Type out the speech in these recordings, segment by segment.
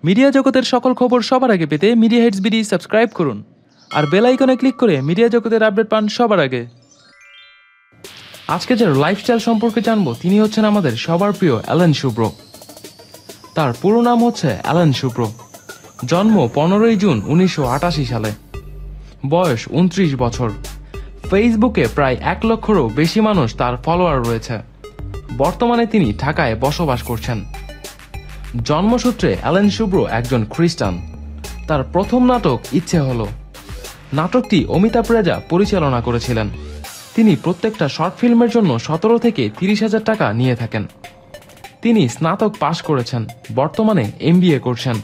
Media জগতের সকল খবর সবার আগে পেতে মিডিয়া হেডস বিডি সাবস্ক্রাইব করুন আর বেল আইকনে ক্লিক করে মিডিয়া জগতের আপডেট পান সবার আগে। আজকে যার লাইফস্টাইল সম্পর্কে জানবো তিনি হচ্ছেন আমাদের সবার প্রিয় অ্যালান শুভ্র। তার পুরো নাম হচ্ছে অ্যালান শুভ্র। জন্ম 15 জুন 1988 সালে। বয়স 29 বছর। ফেসবুকে প্রায় 1 লক্ষেরও বেশি মানুষ তার ফলোয়ার রয়েছে। বর্তমানে তিনি ঢাকায় বসবাস করছেন। জন্মসূত্রে অ্যালান শুভ্র একজন খ্রিস্টান। তার প্রথম নাটক ইচ্ছে হলো। নাটকটি অমিতাভ রেজা পরিচালনা করেছিলেন। তিনি প্রত্যেকটা শর্ট ফিল্মের জন্য 17 থেকে 30,000 টাকা নিয়ে থাকেন। তিনি স্নাতক পাশ করেছেন, বর্তমানে MBA করছেন।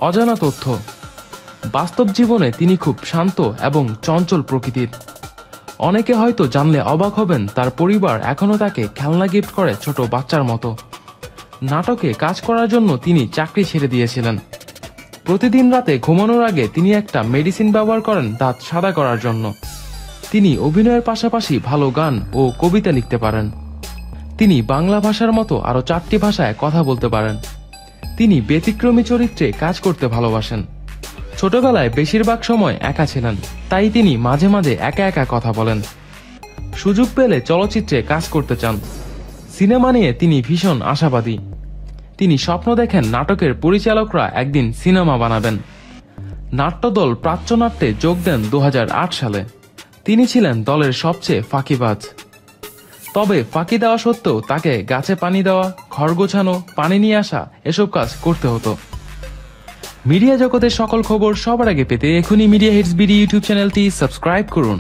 অজানা তথ্য। বাস্তব জীবনে তিনি খুব শান্ত এবং চঞ্চল প্রকৃতির। অনেকে হয়তো জানলে অবাক হবেন, তার পরিবার এখনও তাকে খেলনা গিফট করে ছোট বাচ্চার মতো। নাটকে কাজ করার জন্য তিনি চাকরি ছেড়ে দিয়েছিলেন। প্রতিদিন রাতে ঘুমানোর আগে তিনি একটা মেডিসিন ব্যবহার করেন দাঁত সাদা করার জন্য। তিনি অভিনয়ের পাশাপাশি ভালো গান ও কবিতা লিখতে পারেন। তিনি বাংলা ভাষার মতো আরও 4টি ভাষায় কথা বলতে পারেন। তিনি ব্যতিক্রমী চরিত্রে কাজ করতে ভালোবাসেন। ছোটবেলায় বেশিরভাগ সময় একা ছিলেন, তাই তিনি মাঝে মাঝে একা একা কথা বলেন। সুযোগ পেলে চলচ্চিত্রে কাজ করতে চান। সিনেমা নিয়ে তিনি ভীষণ আশাবাদী। তিনি স্বপ্ন দেখেন নাটকের পরিচালকরা একদিন সিনেমা বানাবেন। নাট্যদল প্রাচ্যনাট্যে যোগ দেন 2008 সালে। তিনি ছিলেন দলের সবচেয়ে ফাঁকিবাজ। তবে ফাঁকি দেওয়া সত্ত্বেও তাকে গাছে পানি দেওয়া, ঘর গোছানো, পানি নিয়ে আসা এসব কাজ করতে হতো। মিডিয়া জগতের সকল খবর সবার আগে পেতে এখনই মিডিয়া হেডস বিডি ইউটিউব চ্যানেলটি সাবস্ক্রাইব করুন